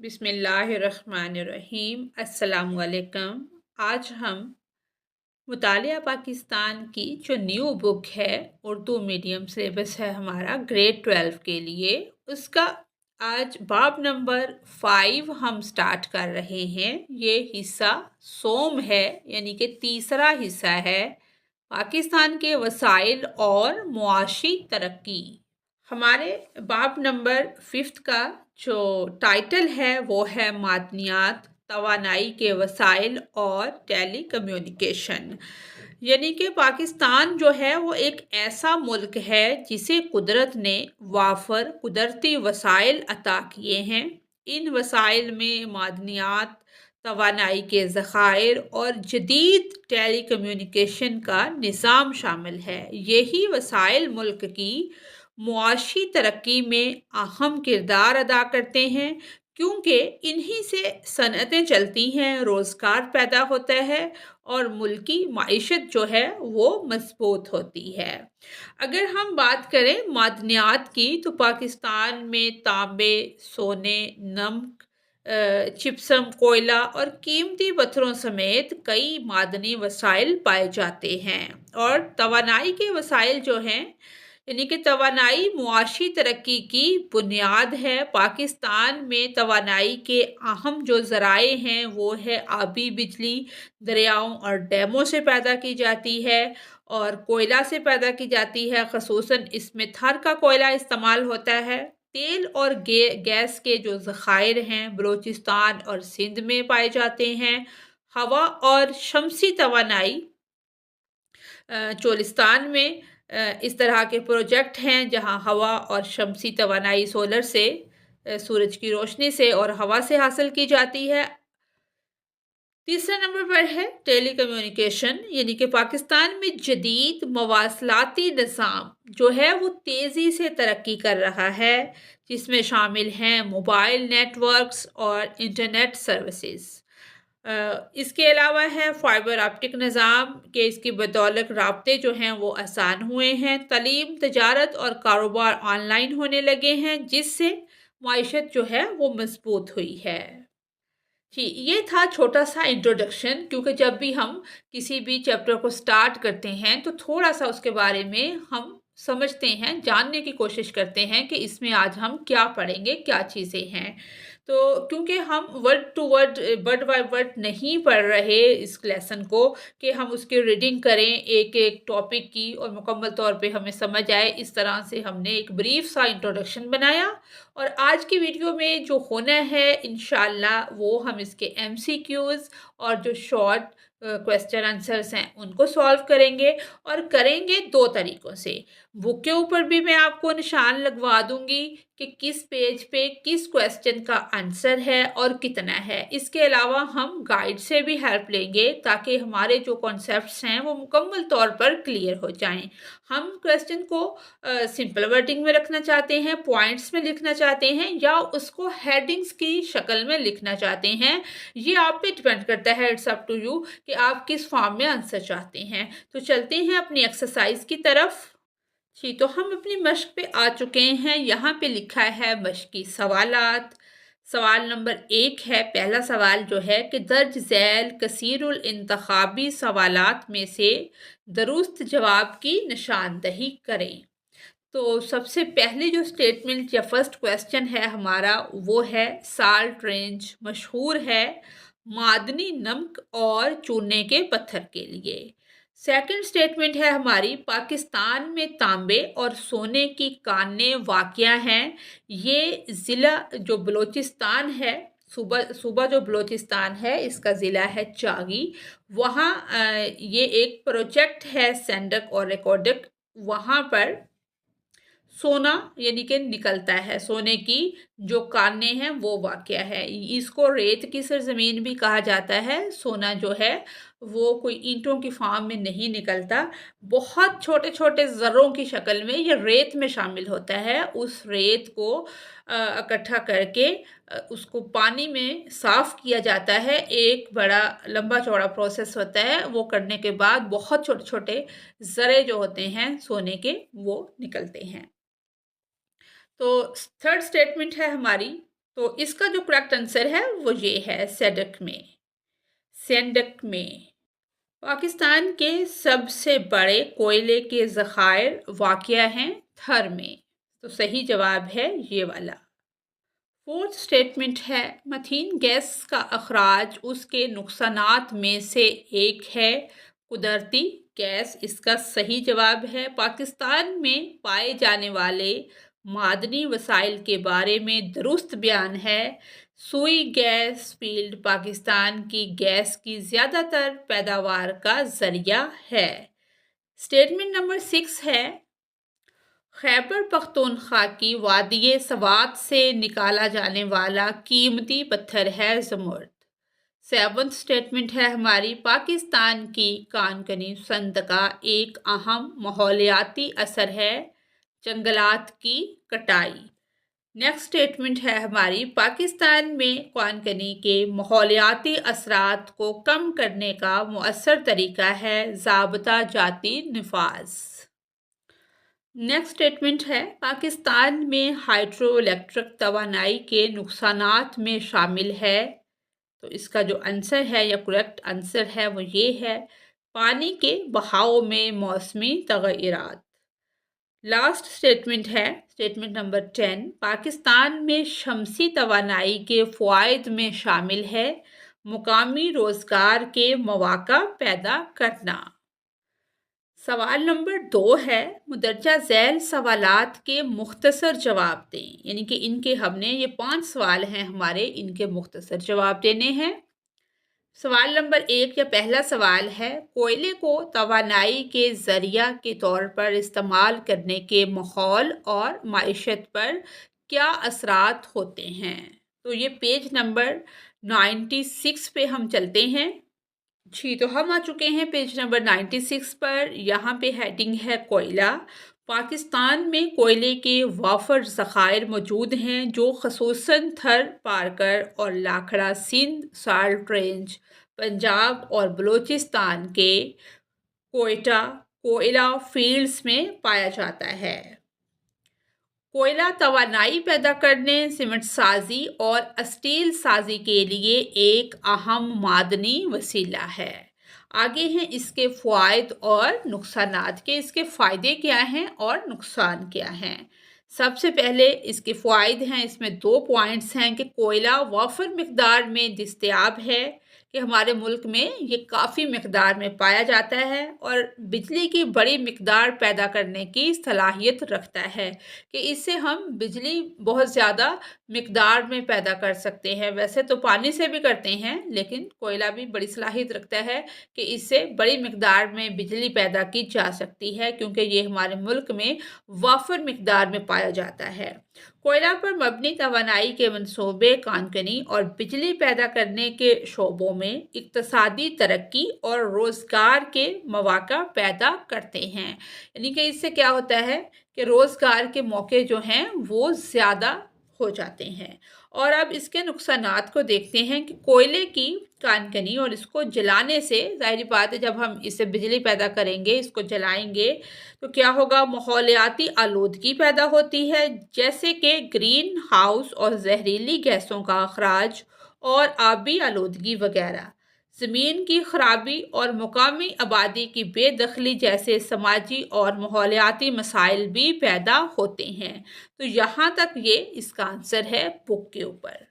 बिस्मिल्लाहिर्रहमानिर्रहीम अस्सलामुअलैकुम। आज हम मुतालिया पाकिस्तान की जो न्यू बुक है, उर्दू मीडियम सिलेबस है हमारा ग्रेड 12 के लिए, उसका आज बाब नंबर 5 हम स्टार्ट कर रहे हैं। ये हिस्सा सोम है, यानी कि तीसरा हिस्सा है, पाकिस्तान के वसाइल और मुआशी तरक्की। हमारे बाब नंबर 5 का जो टाइटल है वो है मादनियात, तवानाई के वसाइल और टेली कम्युनिकेशन। यानी कि पाकिस्तान जो है वो एक ऐसा मुल्क है जिसे कुदरत ने वाफर कुदरती वसाइल अता किए हैं। इन वसाइल में मादनियात, तवानाई के ज़खायर और जदीद टेली कम्युनिकेशन का निज़ाम शामिल है। यही वसाइल मुल्क की मुआशी तरक्की में अहम किरदार अदा करते हैं, क्योंकि इन्हीं से सनअतें चलती हैं, रोज़गार पैदा होता है और मुल्की माइशत जो है वो मजबूत होती है। अगर हम बात करें मादनियात की, तो पाकिस्तान में तांबे, सोने, नमक, जिप्सम, कोयला और कीमती पत्थरों समेत कई मादनी वसाइल पाए जाते हैं। और तवानाई के वसाइल जो हैं, यानी कि तवानाई मुआशी तरक्की की बुनियाद है। पाकिस्तान में तवानाई के अहम जो ज़राए हैं वो है आबी बिजली, दरियाओं और डैमों से पैदा की जाती है और कोयला से पैदा की जाती है। ख़ुसूसन इसमें थर का कोयला इस्तेमाल होता है। तेल और गैस के जो ज़खायर हैं बलूचिस्तान और सिंध में पाए जाते हैं। हवा और शमसी तवानाई चोलिस्तान में इस तरह के प्रोजेक्ट हैं जहां हवा और शमसी तवानाई सोलर से, सूरज की रोशनी से और हवा से हासिल की जाती है। तीसरे नंबर पर है टेली कम्युनिकेशन, यानी कि पाकिस्तान में जदीद मवासलाती निज़ाम जो है वो तेज़ी से तरक्की कर रहा है, जिसमें शामिल हैं मोबाइल नेटवर्क्स और इंटरनेट सर्विसेज। इसके अलावा है फाइबर ऑप्टिक निज़ाम के, इसकी बदौलत राब्ते जो हैं वो आसान हुए हैं। तलीम, तजारत और कारोबार ऑनलाइन होने लगे हैं, जिससे माइशत जो है वो मजबूत हुई है। जी, ये था छोटा सा इंट्रोडक्शन, क्योंकि जब भी हम किसी भी चैप्टर को स्टार्ट करते हैं तो थोड़ा सा उसके बारे में हम समझते हैं, जानने की कोशिश करते हैं कि इसमें आज हम क्या पढ़ेंगे, क्या चीज़ें हैं। तो क्योंकि हम word to word, word by word नहीं पढ़ रहे इस लेसन को, कि हम उसकी रीडिंग करें एक एक टॉपिक की और मुकम्मल तौर पे हमें समझ आए, इस तरह से हमने एक ब्रीफ सा इंट्रोडक्शन बनाया। और आज की वीडियो में जो होना है इंशाल्लाह, वो हम इसके एमसीक्यूज़ और जो शॉर्ट क्वेश्चन आंसर्स हैं उनको सॉल्व करेंगे, और करेंगे दो तरीक़ों से। बुक के ऊपर भी मैं आपको निशान लगवा दूंगी कि किस पेज पे किस क्वेश्चन का आंसर है और कितना है। इसके अलावा हम गाइड से भी हेल्प लेंगे, ताकि हमारे जो कॉन्सेप्ट्स हैं वो मुकम्मल तौर पर क्लियर हो जाएं। हम क्वेश्चन को सिंपल वर्डिंग में रखना चाहते हैं, पॉइंट्स में लिखना चाहते हैं, या उसको हेडिंग्स की शक्ल में लिखना चाहते हैं, ये आप पे डिपेंड करता है। इट्स अप टू यू कि आप किस फॉर्म में आंसर चाहते हैं। तो चलते हैं अपनी एक्सरसाइज की तरफ। जी, तो हम अपनी मश्क पे आ चुके हैं। यहाँ पे लिखा है मश्की सवालात। सवाल नंबर 1 है, पहला सवाल जो है कि दर्ज झैल कसीरुल इंतखाबी सवालात में से दुरुस्त जवाब की निशानदही करें। तो सबसे पहली जो स्टेटमेंट या फर्स्ट क्वेश्चन है हमारा, वो है साल्ट रेंज मशहूर है मादनी नमक और चूने के पत्थर के लिए। सेकंड स्टेटमेंट है हमारी, पाकिस्तान में तांबे और सोने की कानें वाक़या हैं। ये ज़िला जो बलूचिस्तान है, सूबा जो बलूचिस्तान है, इसका ज़िला है चागी। वहाँ ये एक प्रोजेक्ट है सेंडक और रिकॉर्डक, वहाँ पर सोना यानी कि निकलता है, सोने की जो कानें हैं वो वाक़या है। इसको रेत की सरज़मीन भी कहा जाता है। सोना जो है वो कोई ईंटों की फ़ॉर्म में नहीं निकलता, बहुत छोटे-छोटे ज़र्रों की शक्ल में ये रेत में शामिल होता है। उस रेत को इकट्ठा करके उसको पानी में साफ़ किया जाता है। एक बड़ा लंबा-चौड़ा प्रोसेस होता है, वो करने के बाद बहुत छोटे-छोटे ज़र्रे जो होते हैं सोने के, वो निकलते हैं। तो थर्ड स्टेटमेंट है हमारी, तो इसका जो करेक्ट आंसर है वो ये है सेडक में। सेंडक में पाकिस्तान के सबसे बड़े कोयले के ज़खायर वाक़या हैं थर में। तो सही जवाब है ये वाला। फोर्थ स्टेटमेंट है मथीन गैस का अखराज उसके नुकसानात में से एक है कुदरती गैस। इसका सही जवाब है। पाकिस्तान में पाए जाने वाले मादनी वसाइल के बारे में दुरुस्त बयान है। सुई गैस फील्ड पाकिस्तान की गैस की ज़्यादातर पैदावार का ज़रिया है। स्टेटमेंट नंबर 6 है खैबर पख्तूनख्वा की वादिये सवात से निकाला जाने वाला कीमती पत्थर है ज़मर्द। सेवंथ स्टेटमेंट है हमारी पाकिस्तान की कानकनी सनत का एक अहम माहौलियाती असर है जंगलात की कटाई। नेक्स्ट स्टेटमेंट है हमारी पाकिस्तान में कानकनी के माहौलियाती असरात को कम करने का मुअस्सर तरीका है ज़ाब्ता जाती नफाज। नेक्स्ट स्टेटमेंट है पाकिस्तान में हाइड्रो इलेक्ट्रिक तवानाई के नुकसानात में शामिल है। तो इसका जो आंसर है या करेक्ट आंसर है वो ये है पानी के बहाव में मौसमी तगय्युरात। लास्ट स्टेटमेंट है स्टेटमेंट नंबर 10 पाकिस्तान में शमसी तवानाई के फ़वाइद में शामिल है मुकामी रोज़गार के मौक़ा पैदा करना। सवाल नंबर 2 है मुदर्जा झैल सवालात के मुख्तसर जवाब दें। यानी कि इनके हमने ये 5 सवाल हैं हमारे, इनके मुख्तसर जवाब देने हैं। सवाल नंबर 1 या पहला सवाल है कोयले को तवानाई के ज़रिया के तौर पर इस्तेमाल करने के माहौल और माइशत पर क्या असरात होते हैं। तो ये पेज नंबर 96 पे हम चलते हैं। जी, तो हम आ चुके हैं पेज नंबर 96 पर। यहाँ पे हेडिंग है कोयला। पाकिस्तान में कोयले के वाफर ज़खायर मौजूद हैं जो ख़ुसूसन थर पारकर और लाखड़ा सिंध साल्ट रेंज पंजाब और बलूचिस्तान के कोयटा कोयला फील्ड्स में पाया जाता है। कोयला तवानाई पैदा करने सीमेंट साजी और स्टील साजी के लिए एक अहम मादनी वसीला है। आगे हैं इसके फ़वाइद और नुकसानात के इसके फ़ायदे क्या हैं और नुकसान क्या हैं। सबसे पहले इसके फ़वाइद हैं, इसमें 2 पॉइंट्स हैं कि कोयला वाफर मिकदार में दस्तयाब है कि हमारे मुल्क में ये काफ़ी मिकदार में पाया जाता है और बिजली की बड़ी मिकदार पैदा करने की सलाहियत रखता है कि इससे हम बिजली बहुत ज़्यादा मिकदार में पैदा कर सकते हैं। वैसे तो पानी से भी करते हैं लेकिन कोयला भी बड़ी सलाहियत रखता है कि इससे बड़ी मिकदार में बिजली पैदा की जा सकती है क्योंकि ये हमारे मुल्क में वाफर मिकदार में पाया जाता है। कोयला पर मबनी तवानाई के मंसूबे कानकनी और बिजली पैदा करने के शोबों में इक्तसादी तरक्की और रोज़गार के मौक़ा पैदा करते हैं। यानी कि इससे क्या होता है कि रोज़गार के मौके जो हैं वो ज़्यादा हो जाते हैं। और अब इसके नुकसानात को देखते हैं कि कोयले की कानकनी और इसको जलाने से ज़ाहिर बात है जब हम इससे बिजली पैदा करेंगे, इसको जलाएंगे तो क्या होगा, माहौलियाती आलूदगी पैदा होती है जैसे कि ग्रीन हाउस और जहरीली गैसों का अखराज और आबी आलूदगी वगैरह। ज़मीन की खराबी और मुकामी आबादी की बेदखली जैसे समाजी और माहौलियाती मसाइल भी पैदा होते हैं। तो यहाँ तक ये इसका आंसर है बुक के ऊपर।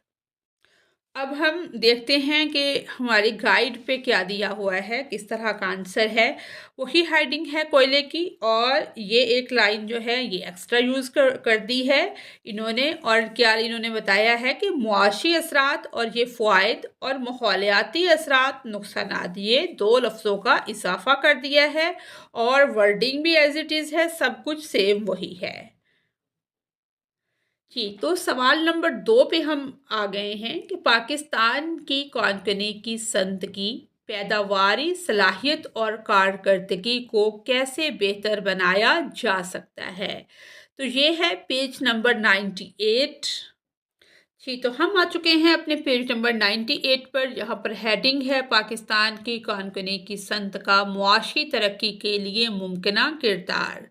अब हम देखते हैं कि हमारी गाइड पे क्या दिया हुआ है, किस तरह का आंसर है। वही हेडिंग है कोयले की और ये एक लाइन जो है ये एक्स्ट्रा यूज़ कर दी है इन्होंने। और क्या इन्होंने बताया है कि मुआशी असरात और ये फ़वाइद और माहौलियाती असरात नुकसानात, ये 2 लफ्ज़ों का इजाफा कर दिया है और वर्डिंग भी एज इट इज़ है, सब कुछ सेम वही है। जी, तो सवाल नंबर 2 पे हम आ गए हैं कि पाकिस्तान की कानकनी की सनत की पैदावारी सलाहियत और कारकर्दगी को कैसे बेहतर बनाया जा सकता है। तो ये है पेज नंबर 98। जी, तो हम आ चुके हैं अपने पेज नंबर 98 पर, जहाँ पर हेडिंग है पाकिस्तान की कौन-कने की संत का मुआशी तरक्की के लिए मुमकिना किरदार।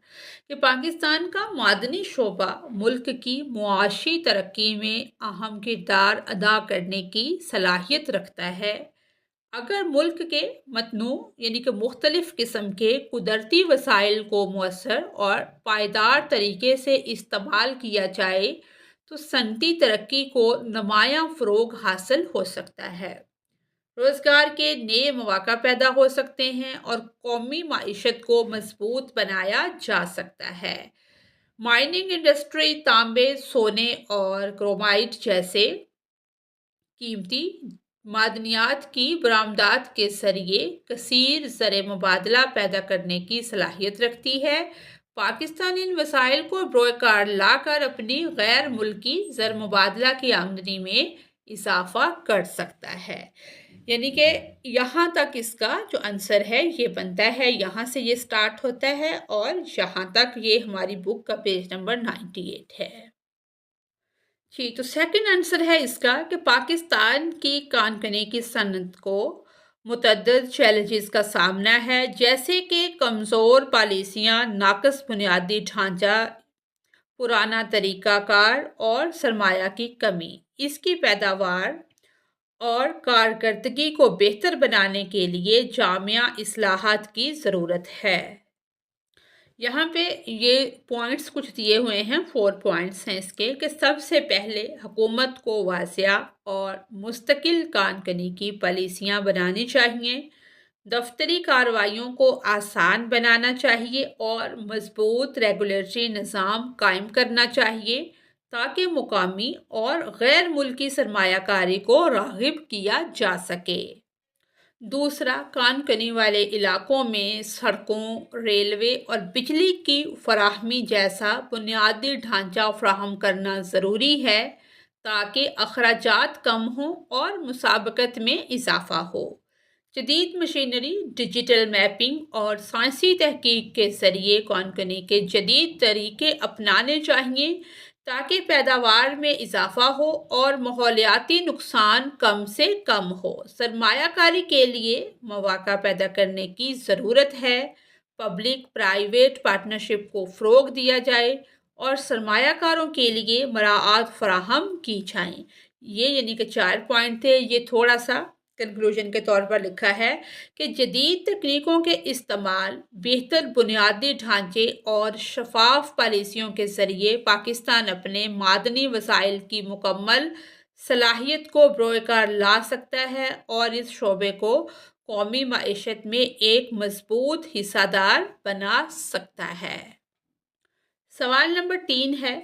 कि पाकिस्तान का मादनी शोबा मुल्क की मुआशी तरक्की में अहम किरदार अदा करने की सलाहियत रखता है। अगर मुल्क के मतनू यानी कि मुख्तलिफ किस्म के कुदरती वसाइल को मौसर और पायदार तरीके से इस्तेमाल किया जाए तो सनती तरक्की को नुमायाँ फ़रोग हासिल हो सकता है। रोज़गार के नए मौक़ा पैदा हो सकते हैं और कौमी मईशत को मजबूत बनाया जा सकता है। माइनिंग इंडस्ट्री तांबे, सोने और क्रोमाइट जैसे कीमती मादनियात की बरामदात के ज़रिए कसीर ज़र मुबादला पैदा करने की सलाहियत रखती है। पाकिस्तान इन वसाइल को बरोकार लाकर अपनी गैर मुल्की ज़र मुबादला की आमदनी में इजाफा कर सकता है। यानी कि यहाँ तक इसका जो आंसर है ये बनता है, यहाँ से ये स्टार्ट होता है और यहाँ तक ये हमारी बुक का पेज नंबर 98 है। जी, तो सेकंड आंसर है इसका कि पाकिस्तान की कान-कने की सनत को मुतअद्दिद चैलेंजेस का सामना है, जैसे कि कमज़ोर पॉलिसियाँ, नाक़िस बुनियादी ढांचा, पुराना तरीक़ाकार और सरमाया की कमी। इसकी पैदावार और कारकर्दगी को बेहतर बनाने के लिए जामिया इस्लाहात की ज़रूरत है। यहाँ पे ये पॉइंट्स कुछ दिए हुए हैं, 4 पॉइंट्स हैं इसके कि सबसे पहले हुकूमत को वाज़िया और मुस्तकिल कान-कनी की पॉलिसियाँ बनानी चाहिए। दफ्तरी कार्रवाइयों को आसान बनाना चाहिए और मजबूत रेगुलेटरी निज़ाम कायम करना चाहिए ताकि मुकामी और गैर मुल्की सरमायाकारी को राग़िब किया जा सके। दूसरा, कान-कनी वाले इलाकों में सड़कों, रेलवे और बिजली की फराहमी जैसा बुनियादी ढांचा फराहम करना ज़रूरी है ताकि अखराजात कम हों और मुसाबकत में इजाफा हो। जदीद मशीनरी, डिजिटल मैपिंग और साइंसी तहकीक के ज़रिए कान-कनी के जदीद तरीके अपनाने चाहिए ताकि पैदावार में इजाफा हो और माहौलियाती नुकसान कम से कम हो। सरमायाकारी के लिए मौक़ा पैदा करने की ज़रूरत है। पब्लिक प्राइवेट पार्टनरशिप को फ़रोग़ दिया जाए और सरमायाकारों के लिए मराआत फ़राहम की जाएँ। ये यानी कि 4 पॉइंट थे। ये थोड़ा सा कंक्लूजन के तौर पर लिखा है कि जदीद तकनीकों के इस्तेमाल, बेहतर बुनियादी ढांचे और शफाफ पॉलिसियों के ज़रिए पाकिस्तान अपने मादनी वसाइल की मुकम्मल सलाहियत को बरोकार ला सकता है और इस शोबे को कौमी मईशत में एक मजबूत हिस्सेदार बना सकता है। सवाल नंबर 3 है,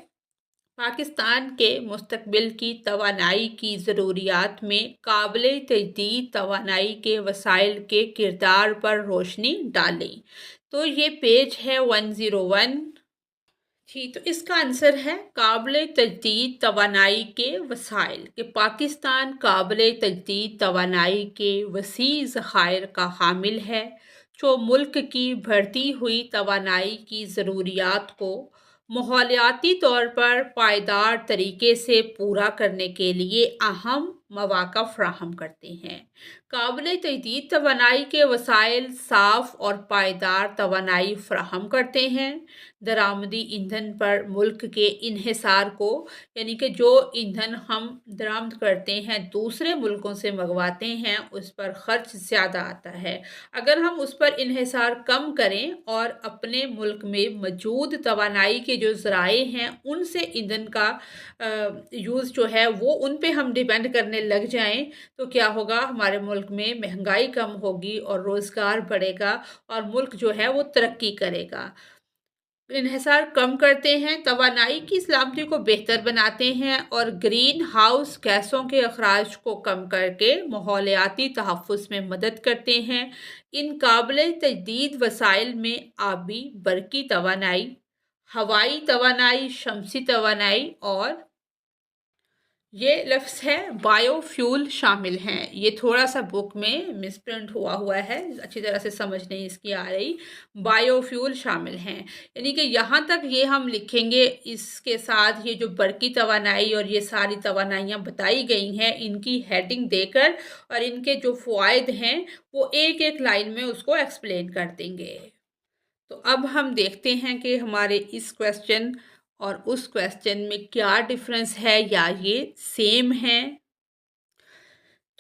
पाकिस्तान के मुस्तकबिल की तवानाई की ज़रूरियात में काबिल तजदीद तवानाई के वसाइल के किरदार पर रोशनी डालें। तो ये पेज है 101। जी, तो इसका आंसर है काबिल तजदीद तवानाई के वसाइल कि पाकिस्तान काबिल तजदीद तवानाई के वसी ज़खायर का हामिल है जो मुल्क की बढ़ती हुई तवानाई की ज़रूरियात को माहौलियाती तौर पर पायदार तरीके से पूरा करने के लिए अहम मौक़ा फ़राहम करते हैं। काबिल तजदीद तवानाई के वसाइल साफ़ और पायदार तवानाई फ़राहम करते हैं। दरामदी ईंधन पर मुल्क के इन्हिसार को, यानी कि जो ईंधन हम दरामद करते हैं दूसरे मुल्कों से मंगवाते हैं, उस पर ख़र्च ज़्यादा आता है। अगर हम उस पर इन्हिसार कम करें और अपने मुल्क में मौजूद तवानाई के जो ज़राए हैं उनसे ईंधन का यूज़ जो है वो उन पे हम डिपेंड करने लग जाएं, तो क्या होगा, हमारे मुल्क में महंगाई कम होगी और रोज़गार बढ़ेगा और मुल्क जो है वो तरक्की करेगा। इन्हिसार कम करते हैं, तवानाई की सलामती को बेहतर बनाते हैं और ग्रीन हाउस गैसों के अखराज को कम करके माहौलियाती तहफ़्फ़ुज़ में मदद करते हैं। इन काबिल तजदीद वसाइल में आबी, बरकी तवानाई, हवाई तवानाई, शमसी तवानाई और ये लफ्ज़ है बायोफ्यूल शामिल हैं। ये थोड़ा-सा बुक में मिसप्रिंट हुआ है, अच्छी तरह से समझ नहीं इसकी आ रही। बायोफ्यूल शामिल हैं, यानी कि यहाँ तक ये हम लिखेंगे, इसके साथ ये जो बरक़ी तवानाई और ये सारी तवानाइयाँ बताई गई हैं, इनकी हेडिंग देकर और इनके जो फ़वाइद हैं, वो एक-एक लाइन में उसको एक्सप्लेन कर देंगे। तो अब हम देखते हैं कि हमारे इस क्वेश्चन और उस क्वेश्चन में क्या डिफरेंस है या ये सेम है।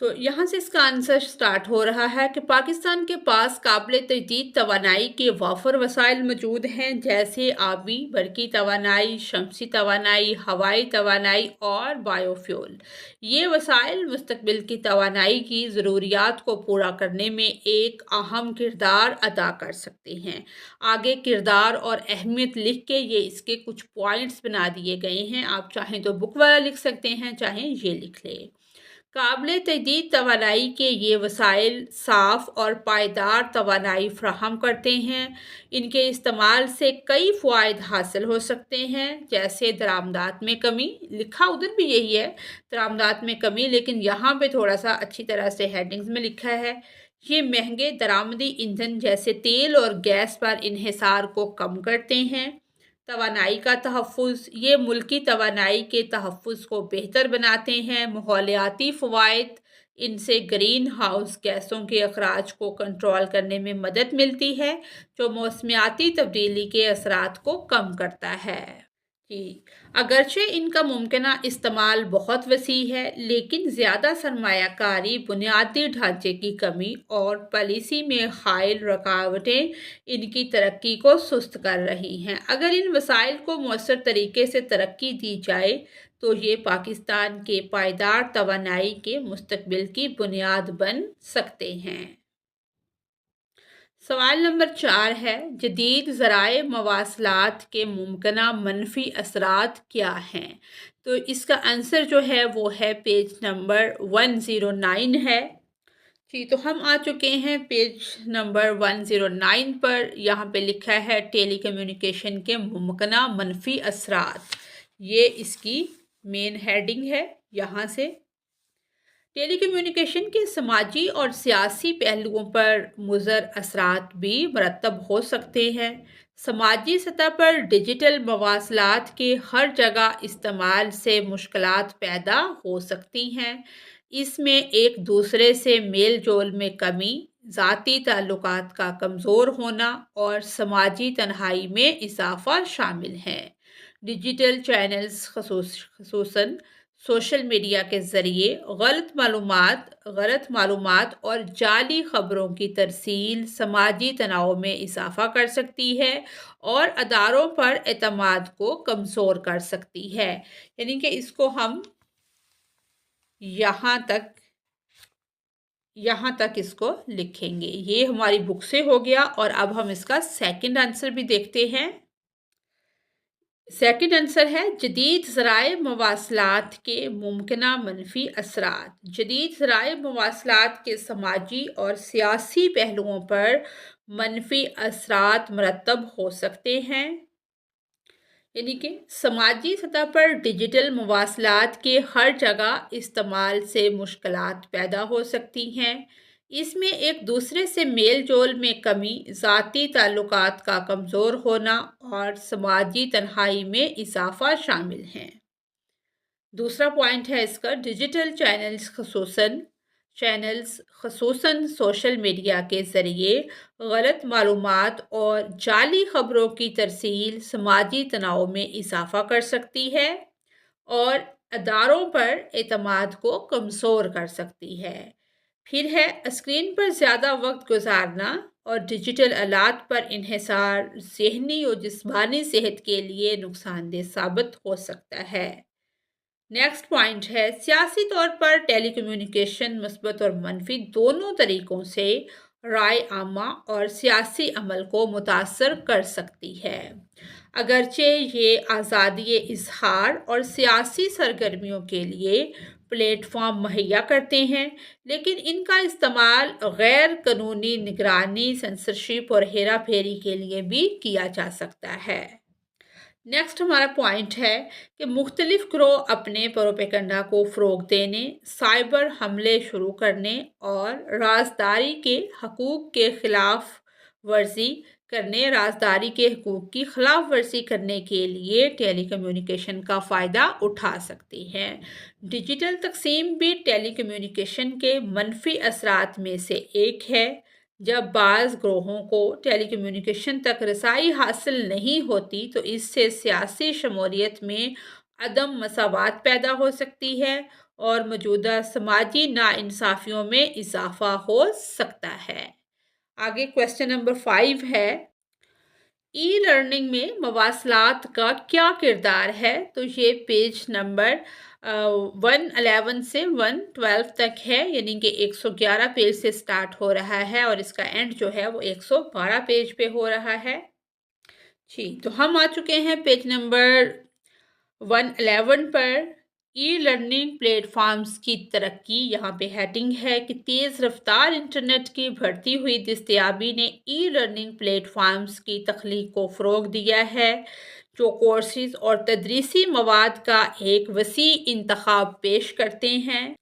तो यहाँ से इसका आंसर स्टार्ट हो रहा है कि पाकिस्तान के पास काबिल तजदीद तवानाई के वाफर वसाइल मौजूद हैं, जैसे आबी, बरकी तवानाई, शमसी तवानाई, हवाई तवानाई और बायोफ्यूल। ये वसाइल मुस्तकबिल की तवानाई की ज़रूरियात को पूरा करने में एक अहम किरदार अदा कर सकते हैं। आगे किरदार और अहमियत लिख के ये इसके कुछ पॉइंट्स बना दिए गए हैं। आप चाहें तो बुक वाला लिख सकते हैं, चाहें ये लिख लें। काबिल तजदीद तवानाई के ये वसाइल साफ़ और पायदार तवानाई फ़राहम करते हैं। इनके इस्तेमाल से कई फ़वाइद हासिल हो सकते हैं, जैसे दरामदात में कमी। लिखा उधर भी यही है, दरामदात में कमी, लेकिन यहाँ पे थोड़ा सा अच्छी तरह से हेडिंग्स में लिखा है। ये महंगे दरामदी ईंधन जैसे तेल और गैस पर इन्हिसार को कम करते हैं। तवानाई का तहफ़्फ़ुज़, ये मुल्की तवानाई के तहफ़्फ़ुज़ को बेहतर बनाते हैं। माहौलियाती फ़वाइद, इनसे ग्रीन हाउस गैसों के अखराज को कंट्रोल करने में मदद मिलती है, जो मौसमियाती तब्दीली के असरात को कम करता है। जी, अगरचे इनका मुमकिना इस्तेमाल बहुत वसी है, लेकिन ज़्यादा सरमायाकारी, बुनियादी ढांचे की कमी और पॉलिसी में हाइल रुकावटें इनकी तरक्की को सुस्त कर रही हैं। अगर इन वसाइल को मौसर तरीके से तरक्की दी जाए तो ये पाकिस्तान के पायदार तवानाई के मुस्तकबिल की बुनियाद बन सकते हैं। सवाल नंबर 4 है, जदीद ज़राए मवासलात के मुमकिना मनफी असरात क्या हैं? तो इसका आंसर जो है वो है पेज नंबर 109 है। जी, तो हम आ चुके हैं पेज नंबर 109 पर। यहाँ पे लिखा है टेलीकम्युनिकेशन के मुमकिना मनफी असरात। ये इसकी मेन हेडिंग है। यहाँ से टेलीकम्युनिकेशन के समाजी और सियासी पहलुओं पर मुज़र असरात भी मरतब हो सकते हैं। समाजी सतह पर डिजिटल मवासलात के हर जगह इस्तेमाल से मुश्किलात पैदा हो सकती हैं। इसमें एक दूसरे से मेल जोल में कमी, ज़ाती ताल्लुकात का कमज़ोर होना और समाजी तन्हाई में इजाफ़ा शामिल हैं। डिजिटल चैनल्स खसूसन सोशल मीडिया के ज़रिए गलत मालूमात और जाली ख़बरों की तरसील समाजी तनाव में इजाफ़ा कर सकती है और अदारों पर एतमाद को कमज़ोर कर सकती है। यानी कि इसको हम यहाँ तक इसको लिखेंगे। ये हमारी बुक से हो गया और अब हम इसका सेकंड आंसर भी देखते हैं। सेकंड आंसर है जदीद ज़राए मवासलात के मुमकिना मनफी असरात। जदीद ज़राए मवासलात के समाजी और सियासी पहलुओं पर मनफी असरात मरतब हो सकते हैं। यानी कि समाजी सतह पर डिजिटल मवासलात के हर जगह इस्तेमाल से मुश्किलात पैदा हो सकती हैं। इसमें एक दूसरे से मेल जोल में कमी, ज़ाती ताल्लुकात का कमज़ोर होना और समाजी तन्हाई में इजाफ़ा शामिल हैं। दूसरा पॉइंट है इसका, डिजिटल चैनल्स खसूसन सोशल मीडिया के ज़रिए गलत मालूमात और जाली ख़बरों की तरसील समाजी तनाव में इजाफ़ा कर सकती है और अदारों पर एतमाद को कमज़ोर कर सकती है। फिर है स्क्रीन पर ज़्यादा वक्त गुजारना और डिजिटल आलात पर इन्हिसार ज़हनी और जिस्मानी सेहत के लिए नुकसानदेह साबित हो सकता है। नेक्स्ट पॉइंट है, सियासी तौर पर टेलीकम्युनिकेशन मुस्बत और मनफी दोनों तरीक़ों से राय आमा और सियासी अमल को मुतासर कर सकती है। अगरचे ये आज़ादी इज़हार और सियासी सरगर्मियों के लिए प्लेटफॉर्म मुहैया करते हैं, लेकिन इनका इस्तेमाल गैर कानूनी निगरानी, सेंसरशिप और हेरा फेरी के लिए भी किया जा सकता है। नेक्स्ट हमारा पॉइंट है कि मुख्तलिफ ग्रोह अपने प्रोपेगेंडा को फ़रोग़ देने, साइबर हमले शुरू करने और राजदारी के हकूक़ के ख़िलाफ़ वर्जी करने राजदारी के हकूक़ की ख़िलाफ़ वर्जी करने के लिए टेलीकम्युनिकेशन का फ़ायदा उठा सकती हैं। डिजिटल तक़सीम भी टेलीकम्युनिकेशन के मनफ़ी असरात में से एक है। जब बाज़ ग्रोहों को टेलीकम्युनिकेशन तक रसाई हासिल नहीं होती तो इससे सियासी शमूलियत में अदम मसावात पैदा हो सकती है और मौजूदा समाजी नाइंसाफ़ियों में इजाफ़ा हो सकता है। आगे क्वेश्चन नंबर 5 है, ई लर्निंग में मवासलात का क्या किरदार है? तो ये पेज नंबर 111 से 112 तक है, यानी कि 111 पेज से स्टार्ट हो रहा है और इसका एंड जो है वो 112 पेज पे हो रहा है। जी, तो हम आ चुके हैं पेज नंबर 111 पर। ई लर्निंग प्लेटफॉर्म्स की तरक्की, यहाँ पे हेडिंग है कि तेज़ रफ्तार इंटरनेट की बढ़ती हुई दस्तयाबी ने ई लर्निंग प्लेटफॉर्म्स की तख्लीक को फ़रोग़ दिया है, जो कोर्सेज़ और तदरीसी मवाद का एक वसी इंतखाब पेश करते हैं।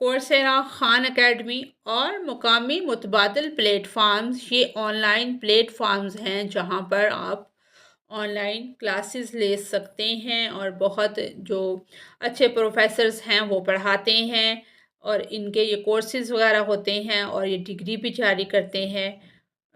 कोर्सेरा, खान अकेडमी और मुकामी मुतबादिल प्लेटफॉर्म्स ये ऑनलाइन प्लेटफॉर्म्स हैं जहाँ पर आप ऑनलाइन क्लासेस ले सकते हैं और बहुत जो अच्छे प्रोफेसर्स हैं वो पढ़ाते हैं और इनके ये कोर्सेज़ वगैरह होते हैं और ये डिग्री भी जारी करते हैं।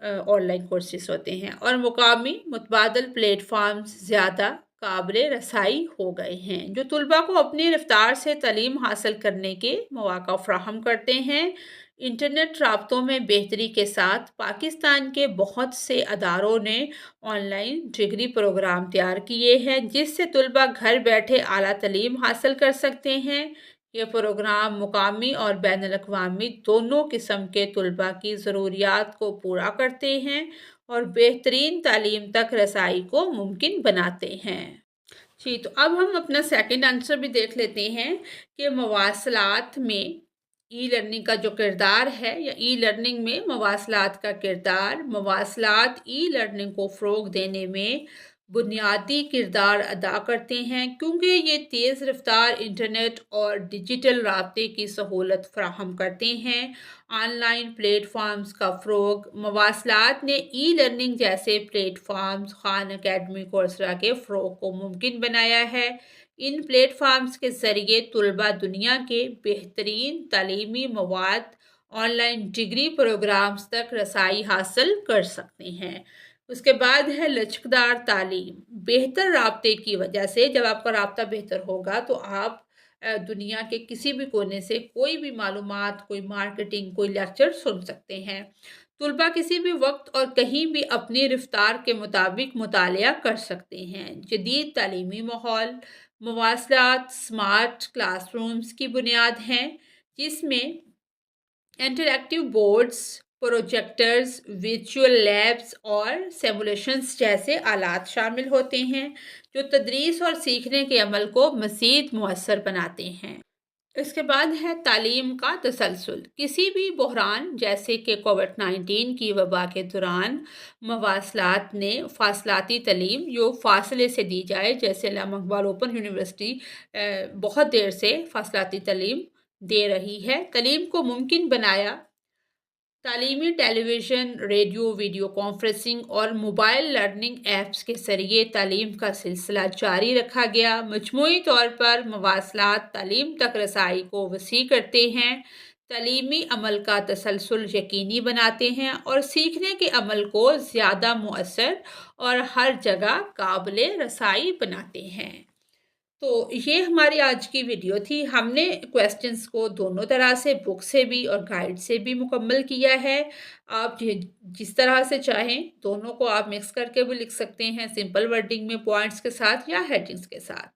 ऑनलाइन कोर्सेज़ होते हैं और मुकामी मुतबादिल प्लेटफॉर्म्स ज़्यादा काबिल रसाई हो गए हैं, जो तुलबा को अपनी रफ्तार से तालीम हासिल करने के मौक़ा फ़राहम करते हैं। इंटरनेट राब्तों में बेहतरी के साथ पाकिस्तान के बहुत से अदारों ने ऑनलाइन डिग्री प्रोग्राम तैयार किए हैं, जिससे तुलबा घर बैठे आला तालीम हासिल कर सकते हैं। ये प्रोग्राम मुकामी और बैनुल अक़वामी दोनों किस्म के तुलबा की ज़रूरियात को पूरा करते हैं और बेहतरीन तालीम तक रसाई को मुमकिन बनाते हैं। जी, तो अब हम अपना सेकंड आंसर भी देख लेते हैं कि मवासलात में ई लर्निंग का जो किरदार है या ई लर्निंग में मवासलात का किरदार। मवासलात ई लर्निंग को फ़रोग़ देने में बुनियादी किरदार अदा करते हैं, क्योंकि ये तेज़ रफ्तार इंटरनेट और डिजिटल राब्ते की सहूलत फ़राहम करते हैं। ऑनलाइन प्लेटफॉर्म्स का फ़रोग़ मवासलात ने ई लर्निंग जैसे प्लेटफॉर्म्स, खान अकेडमी, कोर्सेरा के फ़रोग़ को मुमकिन बनाया है। इन प्लेटफॉर्म्स के ज़रिए तुलबा दुनिया के बेहतरीन तालीमी मवाद, ऑनलाइन डिग्री प्रोग्राम्स तक रसाई हासिल कर सकते हैं। उसके बाद है लचकदार तालीम। बेहतर राब्ते की वजह से, जब आपका राब्ता बेहतर होगा तो आप दुनिया के किसी भी कोने से कोई भी मालूमात, कोई मार्केटिंग, कोई लेक्चर सुन सकते हैं। तुलबा किसी भी वक्त और कहीं भी अपनी रफ्तार के मुताबिक मुतालिया कर सकते हैं। जदीद तालीमी माहौल मवासलात स्मार्ट क्लासरूम्स की बुनियाद हैं, जिसमें interactive boards, projectors, virtual labs और सिमुलेशंस जैसे आलात शामिल होते हैं, जो तदरीस और सीखने के अमल को मज़ीद मुअस्सर बनाते हैं। इसके बाद है तालीम का तसलसल। किसी भी बहरान जैसे कि कोविड-19 की वबा के दौरान मवासलात ने फासलाती तालीम जो फासले से दी जाए, जैसे अल्लामा इक़बाल ओपन यूनिवर्सिटी बहुत देर से फासलाती तालीम दे रही है, तालीम को मुमकिन बनाया। तालीमी टेलीविज़न, रेडियो, वीडियो कॉन्फ्रेंसिंग और मोबाइल लर्निंग ऐप्स के ज़रिए तालीम का सिलसिला जारी रखा गया। मजमूई तौर पर मवासलात तालीम तक रसाई को वसी करते हैं, तालीमी अमल का तसलसल यकीनी बनाते हैं और सीखने के अमल को ज़्यादा मुअस्सर और हर जगह काबिल रसाई बनाते हैं। तो ये हमारी आज की वीडियो थी। हमने क्वेश्चंस को दोनों तरह से, बुक से भी और गाइड से भी मुकम्मल किया है। आप जिस तरह से चाहें दोनों को आप मिक्स करके भी लिख सकते हैं, सिंपल वर्डिंग में पॉइंट्स के साथ या हेडिंग्स के साथ।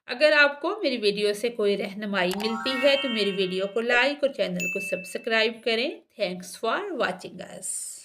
अगर आपको मेरी वीडियो से कोई रहनुमाई मिलती है तो मेरी वीडियो को लाइक और चैनल को सब्सक्राइब करें। Thanks for watching us.